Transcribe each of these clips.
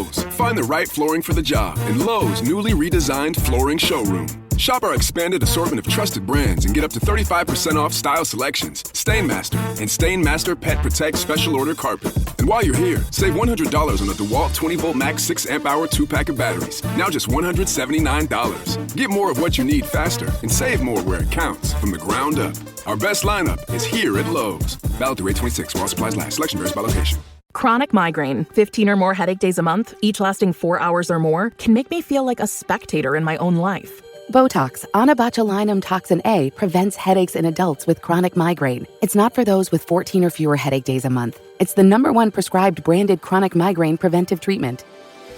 Lowe's. Find the right flooring for the job in Lowe's newly redesigned flooring showroom. Shop our expanded assortment of trusted brands and get up to 35% off style selections, Stainmaster, and Stainmaster Pet Protect Special Order Carpet. And while you're here, save $100 on the DeWalt 20-volt max 6-amp-hour 2-pack of batteries. Now just $179. Get more of what you need faster and save more where it counts from the ground up. Our best lineup is here at Lowe's. Valid through 8/26 while supplies last. Selection varies by location. Chronic migraine, 15 or more headache days a month, each lasting 4 hours or more, can make me feel like a spectator in my own life. Botox, onabotulinum toxin A, prevents headaches in adults with chronic migraine. It's not for those with 14 or fewer headache days a month. It's the #1 prescribed branded chronic migraine preventive treatment.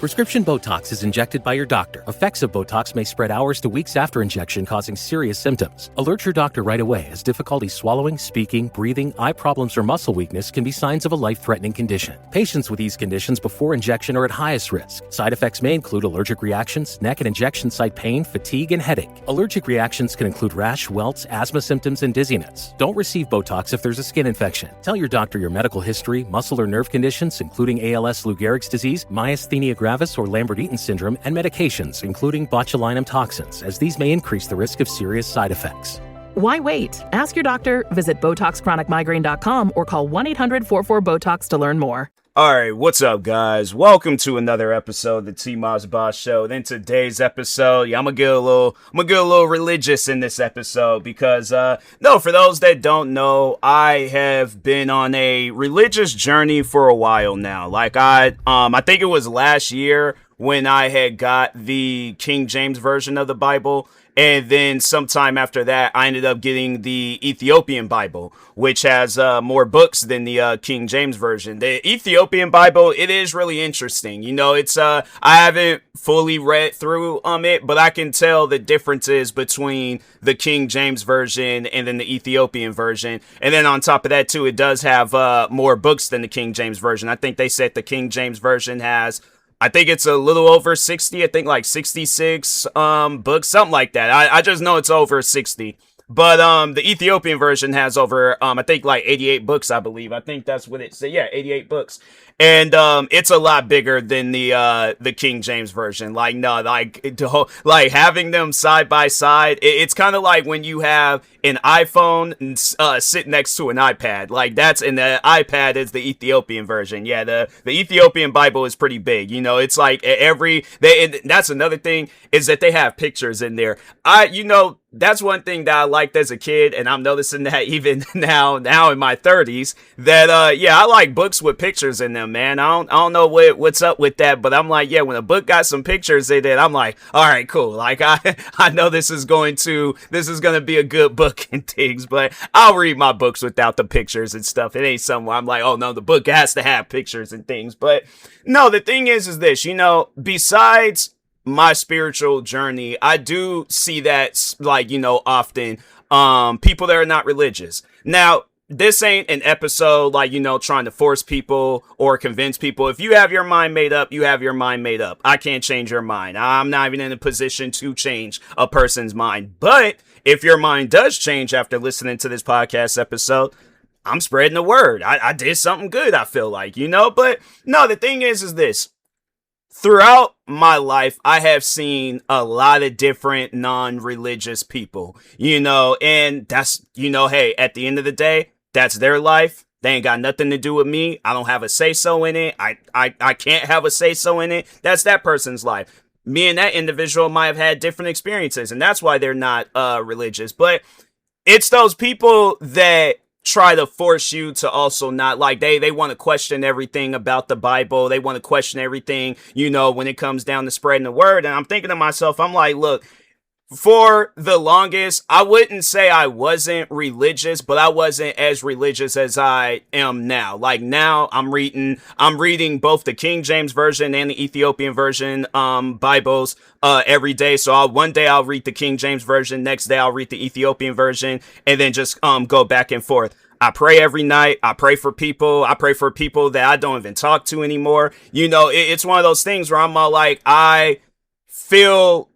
Prescription Botox is injected by your doctor. Effects of Botox may spread hours to weeks after injection, causing serious symptoms. Alert your doctor right away, as difficulty swallowing, speaking, breathing, eye problems, or muscle weakness can be signs of a life-threatening condition. Patients with these conditions before injection are at highest risk. Side effects may include allergic reactions, neck and injection site pain, fatigue, and headache. Allergic reactions can include rash, welts, asthma symptoms, and dizziness. Don't receive Botox if there's a skin infection. Tell your doctor your medical history, muscle or nerve conditions, including ALS, Lou Gehrig's disease, myasthenia gravis, or Lambert-Eaton syndrome, and medications, including botulinum toxins, as these may increase the risk of serious side effects. Why wait? Ask your doctor, visit BotoxChronicMigraine.com, or call 1-800-44-BOTOX to learn more. Alright, what's up, guys? Welcome to another episode of the TMossBoss Show. And in today's episode, I'm gonna get a little religious in this episode because, for those that don't know, I have been on a religious journey for a while now. Like, I think it was last year when I had got the King James version of the Bible. And then sometime after that, I ended up getting the Ethiopian Bible, which has more books than the King James version. The Ethiopian Bible, it is really interesting. You know, it's I haven't fully read through it, but I can tell the differences between the King James version and then the Ethiopian version. And then on top of that, too, it does have more books than the King James version. I think they said the King James version has, I think it's a little over 60. I think like 66 books, something like that. I just know it's over 60. But the Ethiopian version has over I think like 88 books, I believe. I think that's what it said. Yeah, 88 books. And it's a lot bigger than the King James version. Like, no, like having them side by side, it's kind of like when you have an iPhone and sit next to an iPad. Like, and the iPad is the Ethiopian version. Yeah, the Ethiopian Bible is pretty big. You know, it's like that's another thing, is that they have pictures in there. That's one thing that I liked as a kid, and I'm noticing that even now in my 30s, that I like books with pictures in them, man. I don't know what's up with that, but I'm like, yeah, when a book got some pictures in it, I'm like, all right, cool. Like, I know this is going to be a good book and things, but I'll read my books without the pictures and stuff. It ain't something where I'm like, oh no, the book has to have pictures and things. But no, the thing is this, besides my spiritual journey, I do see that, like, often people that are not religious. Now, this ain't an episode like, trying to force people or convince people. If you have your mind made up, you have your mind made up. I can't change your mind. I'm not even in a position to change a person's mind. But if your mind does change after listening to this podcast episode, I'm spreading the word. I did something good, I feel like, But no, the thing is this. Throughout my life, I have seen a lot of different non-religious people, and that's, hey, at the end of the day, that's their life. They ain't got nothing to do with me. I don't have a say-so in it. I can't have a say-so in it. That's that person's life. Me and that individual might have had different experiences, and that's why they're not religious. But it's those people that try to force you to also not, like, they want to question everything about the Bible. They want to question everything, when it comes down to spreading the word. And I'm thinking to myself, I'm like, look, for the longest, I wouldn't say I wasn't religious, but I wasn't as religious as I am now. Like, now I'm reading both the King James version and the Ethiopian version Bibles every day. So one day I'll read the King James version, next day I'll read the Ethiopian version, and then just go back and forth. I pray every night. I pray for people. I pray for people that I don't even talk to anymore. It's one of those things where I'm all like, I feel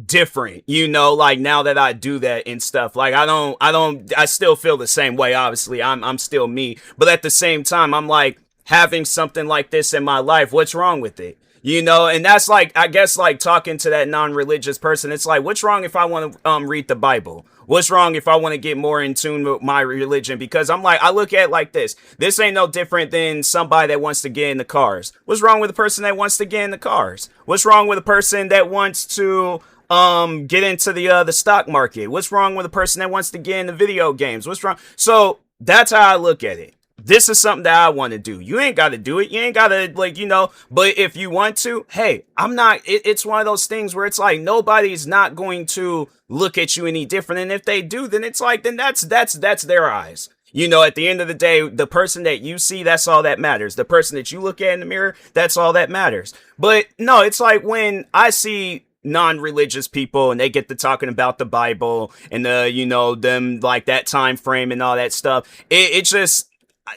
different, like, now that I do that and stuff. Like, I still feel the same way. Obviously, I'm still me, but at the same time, I'm like, having something like this in my life, what's wrong with it? And that's like, I guess, like talking to that non-religious person, it's like, what's wrong if I want to read the Bible? What's wrong if I want to get more in tune with my religion? Because I'm like, I look at it like this. This ain't no different than somebody that wants to get in the cars. What's wrong with a person that wants to get in the cars? What's wrong with a person that wants to get into the stock market? What's wrong with a person that wants to get into video games? What's wrong? So that's how I look at it. This is something that I want to do. You ain't got to do it. You ain't got to, but if you want to, hey, I'm not, it's one of those things where it's like, nobody's not going to look at you any different. And if they do, then it's like, then that's their eyes. At the end of the day, the person that you see, that's all that matters. The person that you look at in the mirror, that's all that matters. But no, it's like when I see non-religious people and they get to talking about the Bible and them like that time frame and all that stuff, it just,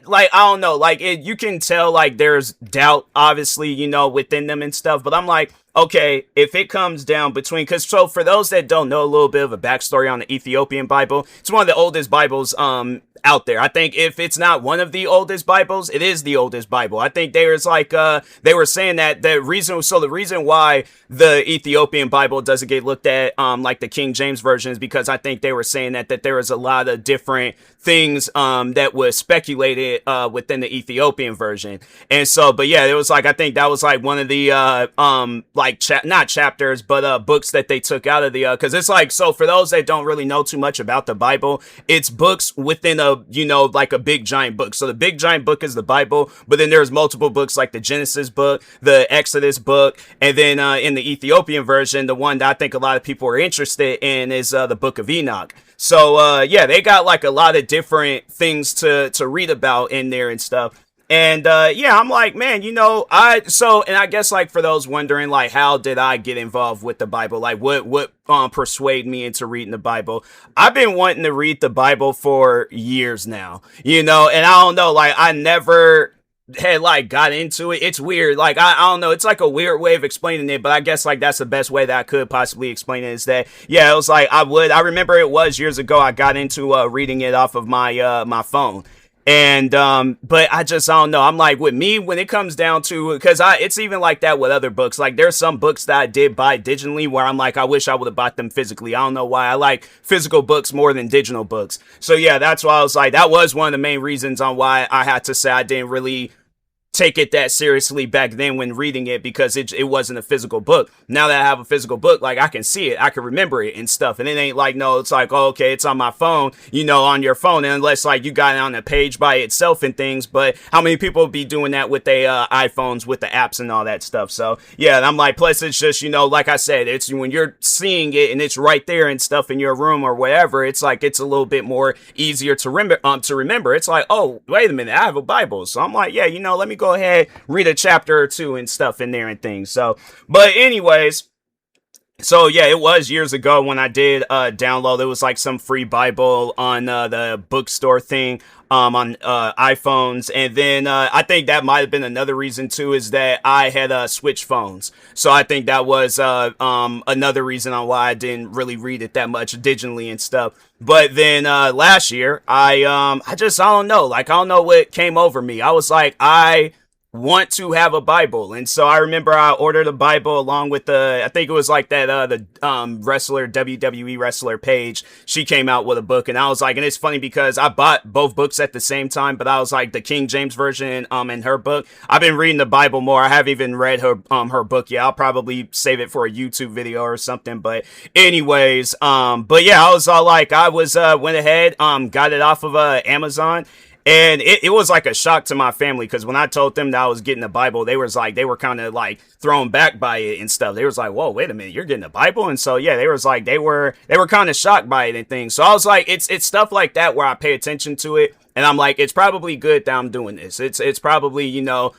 like, I don't know, like, you can tell, like, there's doubt, obviously, within them and stuff, but I'm like, okay, if it comes down between, so for those that don't know a little bit of a backstory on the Ethiopian Bible, it's one of the oldest Bibles, out there. I think if it's not one of the oldest Bibles, it is the oldest Bible. I think there's like, they were saying that the reason why the Ethiopian Bible doesn't get looked at, like the King James Version is because I think they were saying that there was a lot of different things, that was speculated, within the Ethiopian version. And so, but yeah, it was like, I think that was like one of the, like not chapters, but, books that they took out of the, cause it's like, so for those that don't really know too much about the Bible, it's books within a, like a big giant book. So the big giant book is the Bible, but then there's multiple books like the Genesis book, the Exodus book, and then in the Ethiopian version, the one that I think a lot of people are interested in is the Book of Enoch. So yeah, they got like a lot of different things to read about in there and stuff. And yeah, I'm like, man, and I guess like for those wondering, like, how did I get involved with the Bible? Like what persuade me into reading the Bible? I've been wanting to read the Bible for years now, and I don't know, like I never had like got into it. It's weird. Like, I don't know. It's like a weird way of explaining it, but I guess like that's the best way that I could possibly explain it is that, yeah, it was like, I remember it was years ago. I got into, reading it off of my, my phone. And, but I don't know. I'm like, with me, when it comes down to, cause it's even like that with other books. Like there's some books that I did buy digitally where I'm like, I wish I would have bought them physically. I don't know why. I like physical books more than digital books. So yeah, that's why I was like, that was one of the main reasons on why I had to say I didn't really take it that seriously back then when reading it, because it wasn't a physical book. Now that I have a physical book, like I can see it, I can remember it and stuff, and it ain't like, no, it's like, oh, okay, it's on my phone, on your phone, and unless like you got it on a page by itself and things. But how many people be doing that with their iPhones with the apps and all that stuff? So yeah, and I'm like, plus it's just, like I said, it's when you're seeing it and it's right there and stuff in your room or whatever, it's like it's a little bit more easier to remember. It's like, oh, wait a minute, I have a Bible. So I'm like, yeah, let me go ahead, read a chapter or two and stuff in there and things. So, but anyways, so yeah, it was years ago when I did download. It was like some free Bible on the bookstore thing on iPhones, and then I think that might have been another reason too, is that I had switched phones. So I think that was another reason on why I didn't really read it that much digitally and stuff. But then last year, I don't know, like I don't know what came over me. I was like, I want to have a Bible. And so I remember I ordered a Bible along with I think it was like that, the wrestler, WWE wrestler Paige. She came out with a book, and I was like, and it's funny because I bought both books at the same time, but I was like the King James version, and her book. I've been reading the Bible more. I haven't even read her book yet. I'll probably save it for a YouTube video or something. But anyways, but yeah, I was all like, I was, went ahead, got it off of, Amazon. And it was like a shock to my family, because when I told them that I was getting the Bible, they were kind of like thrown back by it and stuff. They was like, whoa, wait a minute, you're getting the Bible? And so, yeah, they were kind of shocked by it and things. So I was like, it's stuff like that where I pay attention to it. And I'm like, it's probably good that I'm doing this. It's probably,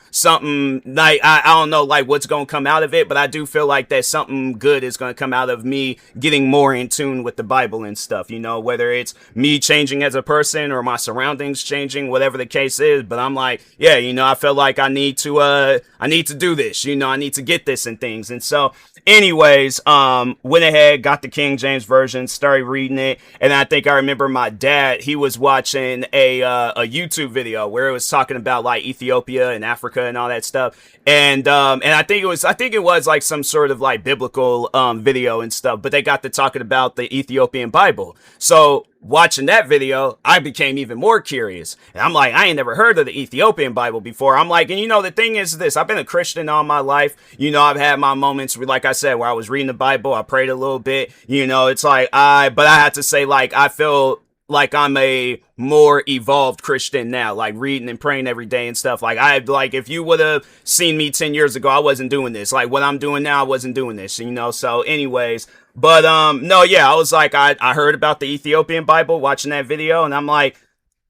something like, I don't know, like what's going to come out of it, but I do feel like that something good is going to come out of me getting more in tune with the Bible and stuff, whether it's me changing as a person or my surroundings changing, whatever the case is. But I'm like, yeah, I feel like I need to do this, I need to get this and things. And so anyways, went ahead, got the King James version, started reading it. And I think I remember my dad, he was watching a a YouTube video where it was talking about like Ethiopia and Africa and all that stuff. And I think it was like some sort of like biblical video and stuff, but they got to talking about the Ethiopian Bible. So watching that video, I became even more curious. And I'm like, I ain't never heard of the Ethiopian Bible before. I'm like, and you know, the thing is this, I've been a Christian all my life. You know, I've had my moments where, like I said, where I was reading the Bible, I prayed a little bit, you know, it's like but I have to say, like, I feel like I'm a more evolved Christian now, like reading and praying every day and stuff. Like if you would have seen me 10 years ago, I wasn't doing this. Like what I'm doing now, I wasn't doing this, you know? So anyways, but, no, yeah, I was like, I heard about the Ethiopian Bible watching that video, and I'm like,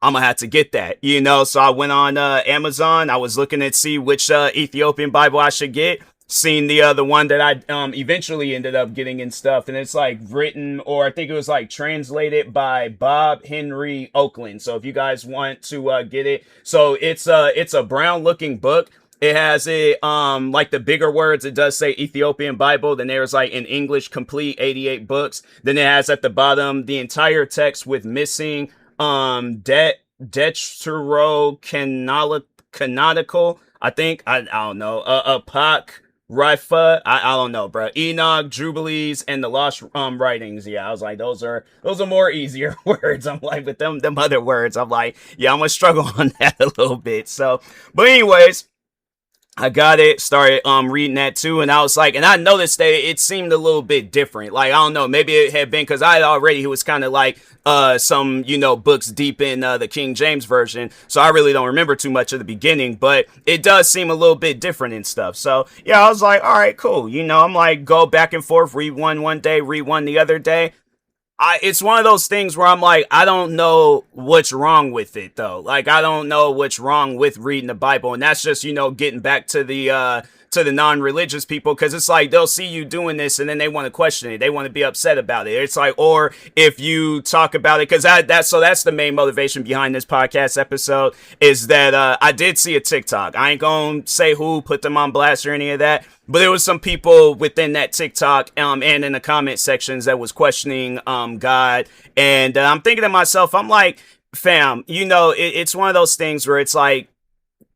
I'm gonna have to get that, you know? So I went on, Amazon. I was looking to see which, Ethiopian Bible I should get. Seen the one that I eventually ended up getting and stuff, and it's like written, or I think it was like translated by Bob Henry Oakland. So if you guys want to get it, so it's a brown looking book. It has like the bigger words, it does say Ethiopian Bible. Then there's like in English complete 88 books. Then it has at the bottom the entire text with missing Deuterocanonical. I think I don't know Apocrypha. I don't know, bro. Enoch, Jubilees, and the Lost Writings. Yeah, I was like, those are more easier words. I'm like, with them other words, I'm like, yeah, I'm gonna struggle on that a little bit. So, but anyways, I got it, started reading that too, and I was like, and I noticed that it seemed a little bit different. Like, I don't know, maybe it had been because he was kind of like some, you know, books deep in the King James version, so I really don't remember too much of the beginning, but it does seem a little bit different and stuff. So yeah, I was like, all right, cool. You know, I'm like, go back and forth, read one day, read one the other day. It's one of those things where I'm like, I don't know what's wrong with it though. Like, I don't know what's wrong with reading the Bible. And that's just, you know, getting back to the non-religious people. Cause it's like, they'll see you doing this and then they want to question it. They want to be upset about it. It's like, or if you talk about it, cause that's the main motivation behind this podcast episode is that, I did see a TikTok. I ain't gonna say who put them on blast or any of that. But there was some people within that TikTok and in the comment sections that was questioning God. And I'm thinking to myself, I'm like, fam, you know, it's one of those things where it's like,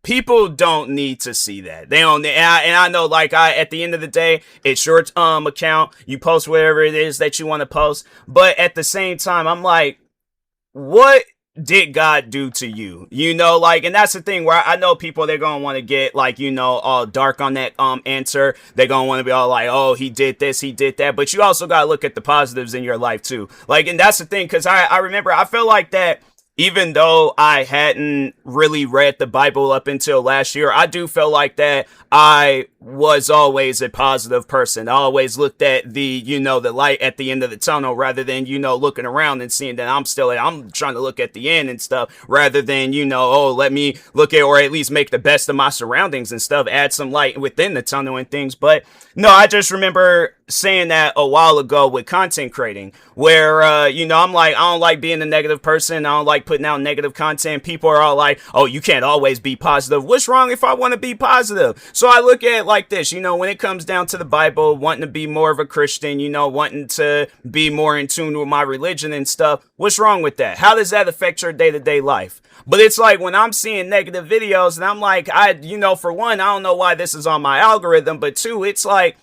people don't need to see that. They don't, and I know, like, at the end of the day, it's your account. You post whatever it is that you want to post. But at the same time, I'm like, what did God do to you? You know, like, and that's the thing where I know people, they're gonna want to get, like, you know, all dark on that answer. They're gonna want to be all like, oh, he did this, he did that. But you also gotta look at the positives in your life too. Like, and that's the thing, because I remember, I feel like that even though I hadn't really read the Bible up until last year, I do feel like that I was always a positive person. I always looked at the, you know, the light at the end of the tunnel rather than, you know, looking around and seeing that I'm trying to look at the end and stuff rather than, you know, oh, let me look at, or at least make the best of my surroundings and stuff, add some light within the tunnel and things. But no, I just remember saying that a while ago with content creating where, you know, I'm like, I don't like being a negative person. I don't like putting out negative content. People are all like, oh, you can't always be positive. What's wrong if I want to be positive? So I look at it like this, you know, when it comes down to the Bible, wanting to be more of a Christian, you know, wanting to be more in tune with my religion and stuff. What's wrong with that? How does that affect your day-to-day life? But it's like when I'm seeing negative videos and I'm like, you know, for one, I don't know why this is on my algorithm, but two, it's like,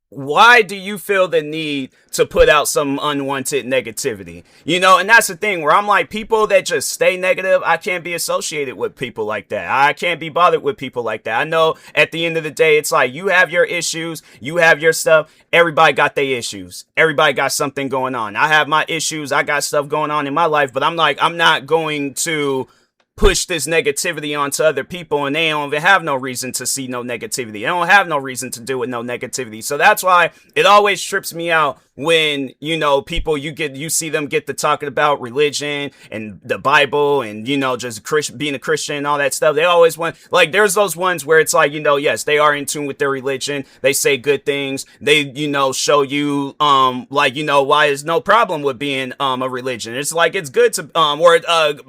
why do you feel the need to put out some unwanted negativity? You know, and that's the thing where I'm like, people that just stay negative, I can't be associated with people like that. I can't be bothered with people like that. I know at the end of the day, it's like you have your issues, you have your stuff. Everybody got their issues. Everybody got something going on. I have my issues. I got stuff going on in my life, but I'm like, I'm not going to push this negativity onto other people, and they don't even have no reason to see no negativity. They don't have no reason to do with no negativity. So that's why it always trips me out when, you know, people, you see them get to talking about religion and the Bible and, you know, just being a Christian and all that stuff. They always want, like, there's those ones where it's like, you know, yes, they are in tune with their religion. They say good things. They, you know, show you, like, you know, why there's no problem with being, a religion. It's like, it's good to,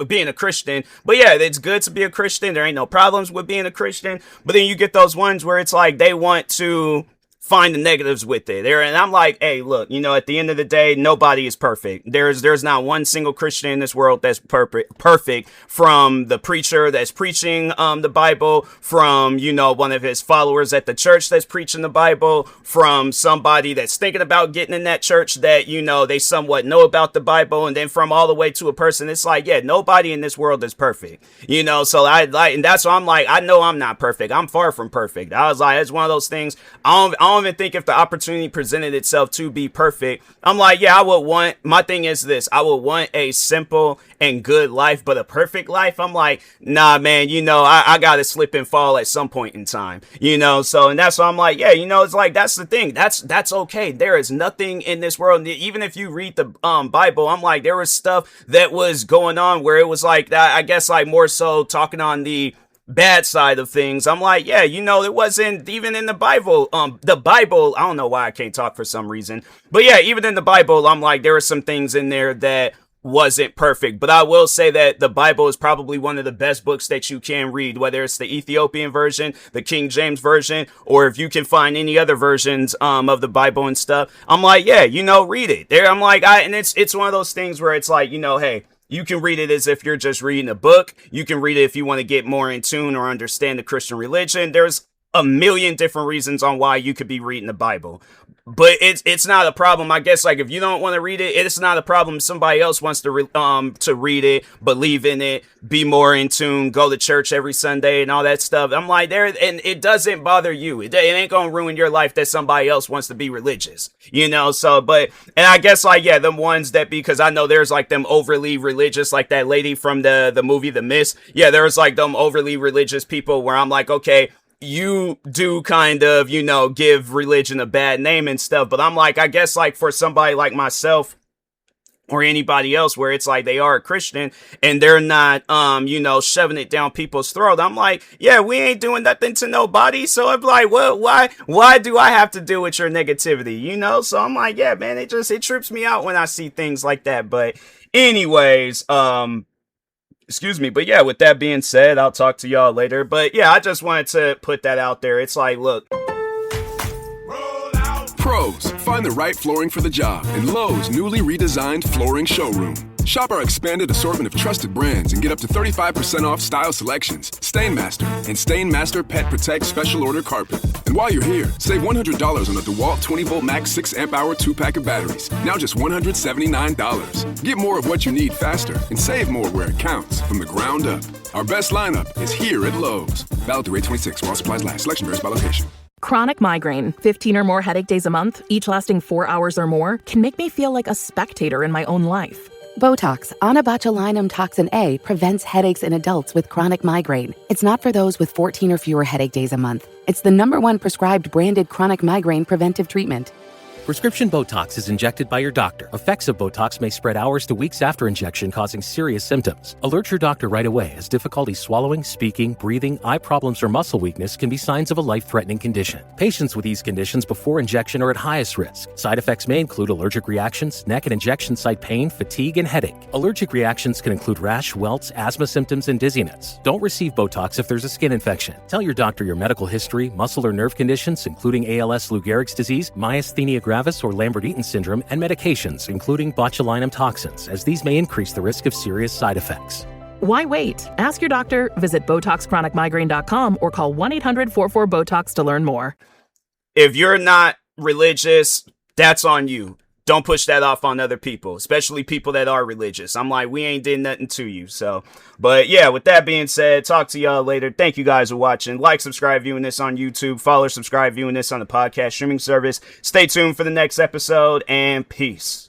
being a Christian. But yeah, it's good to be a Christian. There ain't no problems with being a Christian. But then you get those ones where it's like, they want to find the negatives with it there. And I'm like, hey, look, you know, at the end of the day, nobody is perfect. There's not one single Christian in this world that's perfect, from the preacher that's preaching the Bible, from, you know, one of his followers at the church that's preaching the Bible, from somebody that's thinking about getting in that church that, you know, they somewhat know about the Bible, and then from all the way to a person. It's like, yeah, nobody in this world is perfect, you know. So and that's why I'm like, I know I'm not perfect. I'm far from perfect. I was like, it's one of those things. I don't even think if the opportunity presented itself to be perfect, I'm like, yeah, my thing is this, I would want a simple and good life, but a perfect life, I'm like, nah, man, you know, I gotta slip and fall at some point in time, you know. So, and that's why I'm like, yeah, you know, it's like, that's the thing, that's okay. There is nothing in this world, even if you read the Bible, I'm like, there was stuff that was going on where it was like that, I guess, like more so talking on the bad side of things. I'm like, yeah, you know, it wasn't even in the Bible. I don't know why I can't talk for some reason, but yeah, even in the Bible, I'm like, there were some things in there that wasn't perfect. But I will say that the Bible is probably one of the best books that you can read, whether it's the Ethiopian version, the King James version, or if you can find any other versions of the Bible and stuff. I'm like, yeah, you know, read it. There, I'm like, and it's one of those things where it's like, you know, hey, you can read it as if you're just reading a book. You can read it if you want to get more in tune or understand the Christian religion. There's a million different reasons on why you could be reading the Bible. But it's not a problem. I guess, like, if you don't want to read it, it's not a problem. If somebody else wants to read it, believe in it, be more in tune, go to church every Sunday and all that stuff. I'm like, and it doesn't bother you. It ain't gonna ruin your life that somebody else wants to be religious, you know. So, and I guess, like, yeah, them ones that, because I know there's like them overly religious, like that lady from the movie The Mist. Yeah, there's like them overly religious people where I'm like, okay, you do kind of, you know, give religion a bad name and stuff. But I'm like, I guess, like, for somebody like myself or anybody else where it's like they are a Christian and they're not, you know, shoving it down people's throat, I'm like, yeah, we ain't doing nothing to nobody. So I'm like, well, why do I have to deal with your negativity, you know? So I'm like, yeah, man, it trips me out when I see things like that. But anyways, excuse me. But yeah, with that being said, I'll talk to y'all later. But yeah, I just wanted to put that out there. It's like, look. Pros, find the right flooring for the job in Lowe's newly redesigned flooring showroom. Shop our expanded assortment of trusted brands and get up to 35% off style selections, StainMaster, and StainMaster Pet Protect Special Order Carpet. And while you're here, save $100 on the DeWalt 20-volt max 6-amp-hour 2-pack of batteries, now just $179. Get more of what you need faster and save more where it counts, from the ground up. Our best lineup is here at Lowe's. Valid through 8/26 while supplies last. Selection varies by location. Chronic migraine, 15 or more headache days a month, each lasting 4 hours or more, can make me feel like a spectator in my own life. Botox, onabotulinum toxin A, prevents headaches in adults with chronic migraine. It's not for those with 14 or fewer headache days a month. It's the #1 prescribed branded chronic migraine preventive treatment. Prescription Botox is injected by your doctor. Effects of Botox may spread hours to weeks after injection, causing serious symptoms. Alert your doctor right away, as difficulty swallowing, speaking, breathing, eye problems, or muscle weakness can be signs of a life-threatening condition. Patients with these conditions before injection are at highest risk. Side effects may include allergic reactions, neck and injection site pain, fatigue, and headache. Allergic reactions can include rash, welts, asthma symptoms, and dizziness. Don't receive Botox if there's a skin infection. Tell your doctor your medical history, muscle or nerve conditions, including ALS, Lou Gehrig's disease, myasthenia gravis, or Lambert-Eaton syndrome, and medications, including botulinum toxins, as these may increase the risk of serious side effects. Why wait? Ask your doctor, visit BotoxChronicMigraine.com, or call 1-800-44-BOTOX to learn more. If you're not religious, that's on you. Don't push that off on other people, especially people that are religious. I'm like, we ain't did nothing to you. So, but yeah, with that being said, talk to y'all later. Thank you guys for watching. Like, subscribe, viewing this on YouTube. Follow, subscribe, viewing this on the podcast streaming service. Stay tuned for the next episode, and peace.